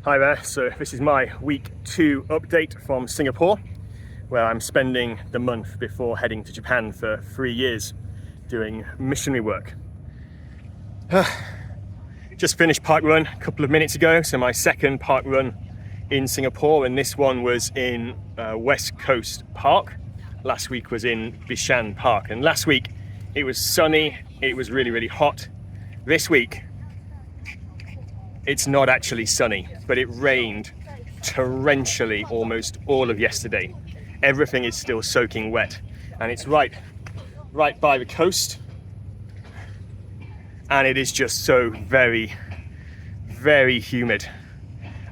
Hi there, so this is my week 2 update from Singapore, where I'm spending the month before heading to Japan for 3 years doing missionary work. Just finished Parkrun a couple of minutes ago, so my second Parkrun in Singapore, and this one was in West Coast Park. Last week was in Bishan Park, and last week it was sunny, it was really hot. This week it's not actually sunny, but it rained torrentially almost all of yesterday. Everything is still soaking wet, and it's right by the coast, and it is just so very humid.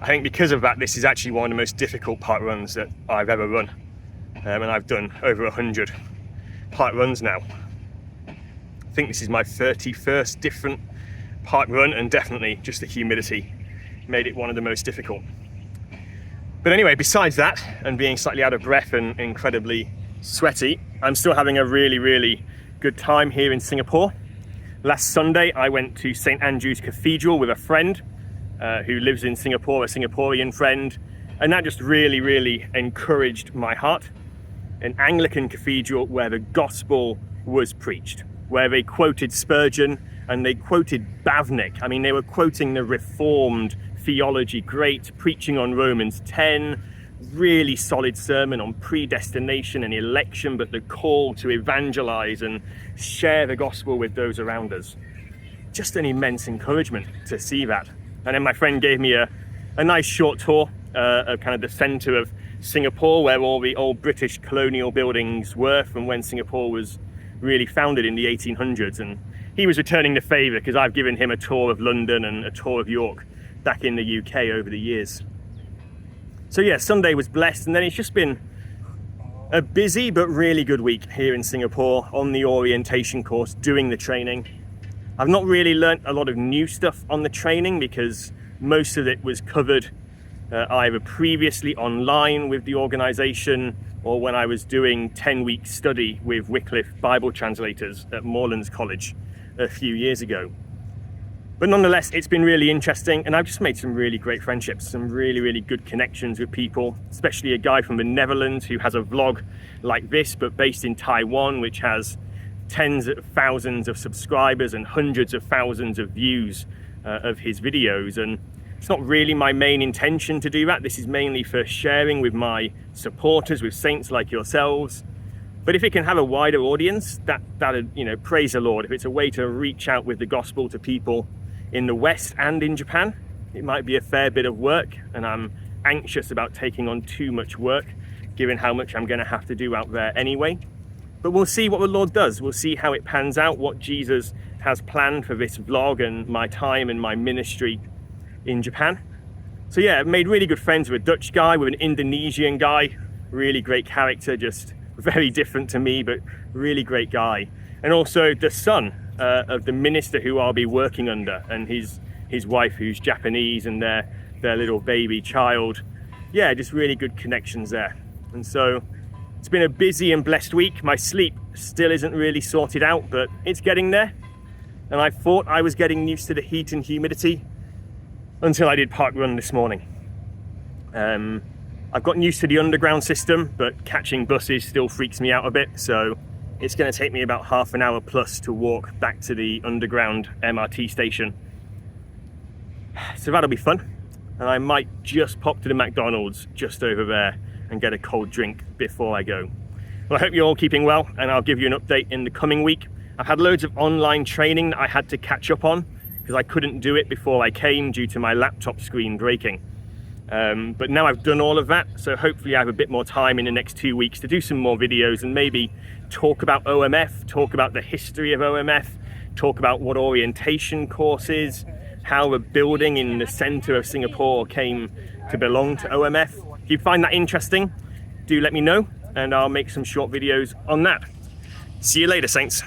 I think because of that, this is actually one of the most difficult park runs that I've ever run, and I've done over 100 park runs now. I think this is my 31st different park run, and definitely just the humidity made it one of the most difficult. But anyway, besides that, and being slightly out of breath and incredibly sweaty, I'm still having a really good time here in Singapore. Last Sunday I went to St. Andrew's Cathedral with a friend who lives in Singapore, a Singaporean friend, and that just really encouraged my heart. An Anglican cathedral where the gospel was preached, where they quoted Spurgeon and they quoted Bavnik. I mean, they were quoting the Reformed theology, great preaching on Romans 10, really solid sermon on predestination and election, but the call to evangelize and share the gospel with those around us. Just an immense encouragement to see that. And then my friend gave me a nice short tour of kind of the center of Singapore, where all the old British colonial buildings were from when Singapore was really founded in the 1800s. And he was returning the favor because I've given him a tour of London and a tour of York back in the UK over the years. So yeah, Sunday was blessed, and then it's just been a busy but really good week here in Singapore on the orientation course, doing the training. I've not really learnt a lot of new stuff on the training because most of it was covered either previously online with the organization or when I was doing 10-week study with Wycliffe Bible translators at Morelands College a few years ago. But nonetheless, it's been really interesting, and I've just made some really great friendships, some really good connections with people, especially a guy from the Netherlands who has a vlog like this, but based in Taiwan, which has tens of thousands of subscribers and hundreds of thousands of views of his videos. And it's not really my main intention to do that. This is mainly for sharing with my supporters, with saints like yourselves. But if it can have a wider audience, that praise the Lord. If it's a way to reach out with the gospel to people in the West and in Japan, it might be a fair bit of work, and I'm anxious about taking on too much work, given how much I'm going to have to do out there anyway. But we'll see what the Lord does. We'll see how it pans out, what Jesus has planned for this vlog and my time and my ministry in Japan. So yeah, I've made really good friends with a Dutch guy, with an Indonesian guy, really great character, just very different to me, but really great guy. And also the son of the minister who I'll be working under, and his wife who's Japanese, and their little baby child. Yeah, just really good connections there. And so it's been a busy and blessed week. My sleep still isn't really sorted out, but it's getting there. And I thought I was getting used to the heat and humidity until I did Parkrun this morning. I've gotten used to the underground system, but catching buses still freaks me out a bit, so it's going to take me about half an hour plus to walk back to the underground MRT station. So that'll be fun, and I might just pop to the McDonald's just over there and get a cold drink before I go. Well, I hope you're all keeping well, and I'll give you an update in the coming week. I've had loads of online training that I had to catch up on because I couldn't do it before I came due to my laptop screen breaking. But now I've done all of that, so hopefully I have a bit more time in the next 2 weeks to do some more videos and maybe talk about OMF, talk about the history of OMF, talk about what orientation course is, how a building in the center of Singapore came to belong to OMF. If you find that interesting, do let me know, and I'll make some short videos on that. See you later, saints.